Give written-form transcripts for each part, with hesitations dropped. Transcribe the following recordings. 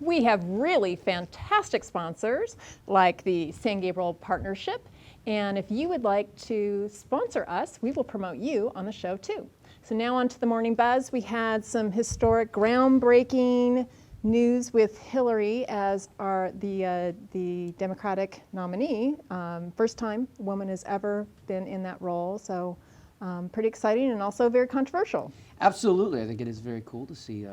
We have really fantastic sponsors like the San Gabriel Partnership. And if you would like to sponsor us, we will promote you on the show too. So now on to the Morning Buzz. We had some historic, groundbreaking news with Hillary as the Democratic nominee. First time a woman has ever been in that role. So pretty exciting and also very controversial. Absolutely. I think it is very cool to see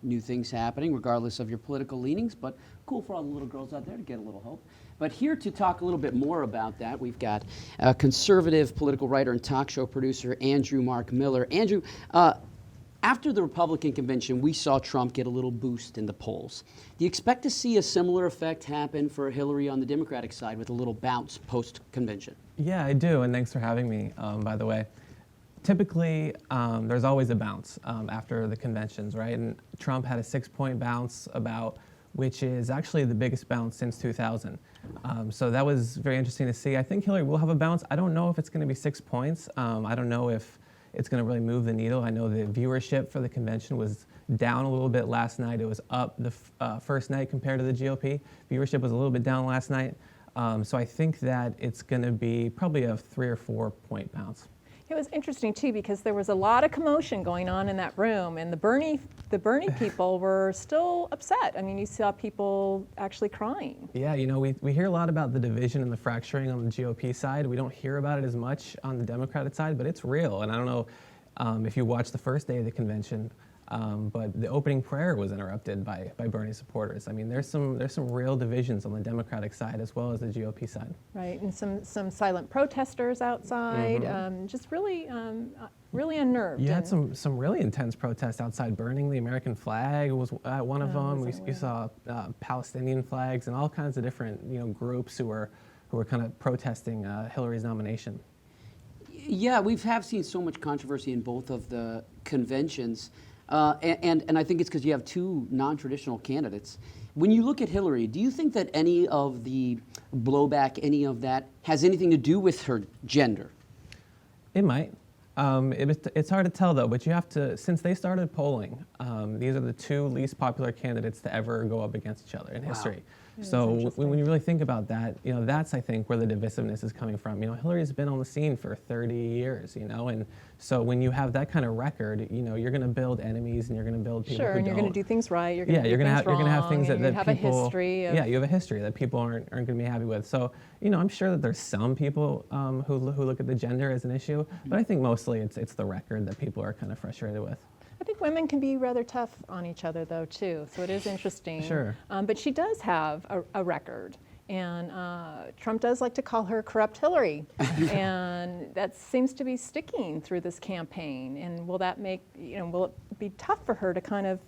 new things happening, regardless of your political leanings, but cool for all the little girls out there to get a little hope. But here to talk a little bit more about that, we've got conservative political writer and talk show producer Andrew Mark Miller. Andrew, after the Republican convention, we saw Trump get a little boost in the polls. Do you expect to see a similar effect happen for Hillary on the Democratic side with a little bounce post-convention? Yeah, I do, and thanks for having me, by the way. Typically, there's always a bounce after the conventions, right? And Trump had a 6-point bounce which is actually the biggest bounce since 2000. So that was very interesting to see. I think Hillary will have a bounce. I don't know if it's going to be 6 points. I don't know if it's going to really move the needle. I know the viewership for the convention was down a little bit last night. It was up the first night compared to the GOP. Viewership was a little bit down last night. So I think that it's going to be probably a 3 or 4 point bounce. It was interesting too because there was a lot of commotion going on in that room, and the Bernie people were still upset. I mean, you saw people actually crying. Yeah, you know, we hear a lot about the division and the fracturing on the GOP side. We don't hear about it as much on the Democratic side, but it's real. And I don't know if you watched the first day of the convention, but the opening prayer was interrupted by Bernie supporters. I mean, there's some real divisions on the Democratic side as well as the GOP side. Right, and some silent protesters outside, just really unnerved. You had some really intense protests outside. Burning the American flag was one of them. You saw Palestinian flags and all kinds of different groups who were kind of protesting Hillary's nomination. Yeah, we have seen so much controversy in both of the conventions. And I think it's because you have two non-traditional candidates. When you look at Hillary, do you think that any of the blowback, any of that, has anything to do with her gender? It might. It's hard to tell, though, but you have to, since they started polling, these are the two least popular candidates to ever go up against each other in history. So when you really think about that, that's, I think, where the divisiveness is coming from. Hillary's been on the scene for 30 years, and so when you have that kind of record, you're going to build enemies and you're going to build people who and you're don't. going to do things right. You're going to you're going to have things that have people. A history of, you have a history that people aren't going to be happy with. So I'm sure that there's some people who look at the gender as an issue, but I think mostly it's the record that people are kind of frustrated with. I think women can be rather tough on each other, though, too. So it is interesting. Sure. But she does have a record. And Trump does like to call her Corrupt Hillary. And that seems to be sticking through this campaign. And will that make, will it be tough for her to kind of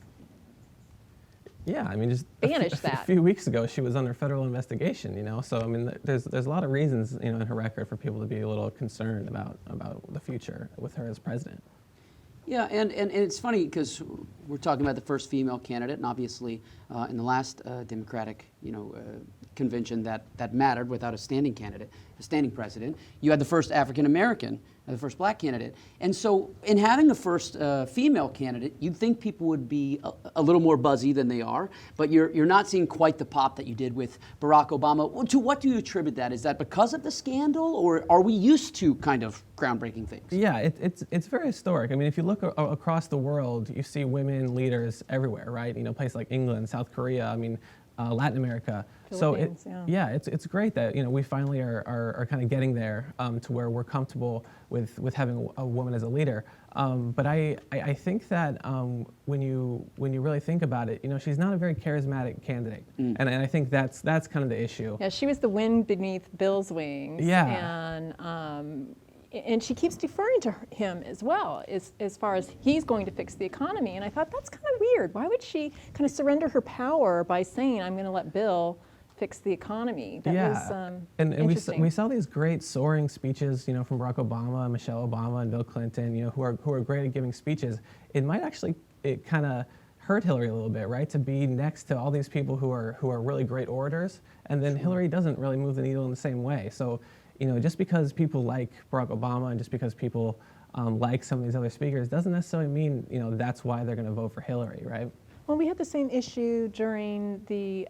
Yeah, I mean, just banish a few weeks ago, she was under federal investigation, So, I mean, there's a lot of reasons, in her record for people to be a little concerned about the future with her as president. Yeah, and it's funny because we're talking about the first female candidate, and obviously in the last Democratic, convention that mattered without a standing candidate, a standing president, you had the first African American, the first black candidate. And so in having the first female candidate, you'd think people would be a little more buzzy than they are, but you're not seeing quite the pop that you did with Barack Obama. To what do you attribute that? Is that because of the scandal, or are we used to kind of groundbreaking things? Yeah, it's very historic. I mean, if you look across the world, you see women leaders everywhere, right? Places like England, South Korea, I mean, Latin America. So it's great that we finally are kind of getting there to where we're comfortable with having a woman as a leader. But I think that when you really think about it, she's not a very charismatic candidate, and I think that's kind of the issue. Yeah, she was the wind beneath Bill's wings. Yeah, and she keeps deferring to him as well, as far as he's going to fix the economy. And I thought, that's kind of weird. Why would she kind of surrender her power by saying, I'm going to let Bill fix the economy? That was and interesting. we saw these great soaring speeches, from Barack Obama, Michelle Obama, and Bill Clinton, who are great at giving speeches. It might actually kind of hurt Hillary a little bit, right? To be next to all these people who are really great orators, and then Hillary doesn't really move the needle in the same way. So, just because people like Barack Obama and just because people like some of these other speakers doesn't necessarily mean, that's why they're going to vote for Hillary, right? Well, we had the same issue during the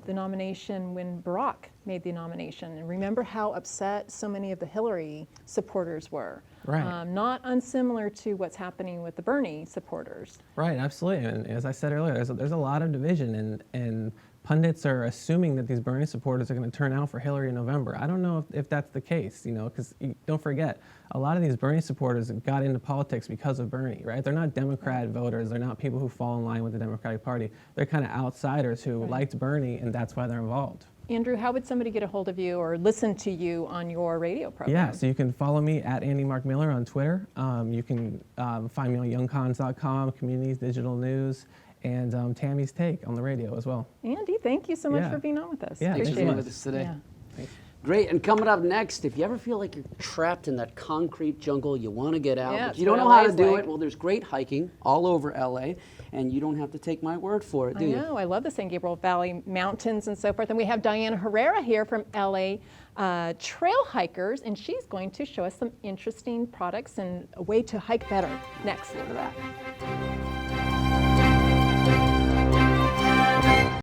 nomination when Barack made the nomination. And remember how upset so many of the Hillary supporters were. Right. Not unsimilar to what's happening with the Bernie supporters. Right, absolutely. And as I said earlier, there's a lot of division, and pundits are assuming that these Bernie supporters are going to turn out for Hillary in November. I don't know if that's the case, because don't forget, a lot of these Bernie supporters got into politics because of Bernie, right? They're not Democrat voters. They're not people who fall in line with the Democratic Party. They're kind of outsiders who liked Bernie, and that's why they're involved. Andrew, how would somebody get a hold of you or listen to you on your radio program? Yeah, so you can follow me at Andy Mark Miller on Twitter. You can find me on youngcons.com, Communities Digital News, and Tammy's Take on the radio as well. Andy, thank you so much Yeah. for being on with us. Yeah, Thanks for Appreciate being it. with us today. Yeah. Great, and coming up next, if you ever feel like you're trapped in that concrete jungle, you want to get out, Yeah, but it's you don't what know how to LA is do like. it, well, there's great hiking all over LA, and you don't have to take my word for it, do I you? know, I love the San Gabriel Valley Mountains and so forth. And we have Diana Herrera here from LA Trail Hikers, and she's going to show us some interesting products and a way to hike better next after that.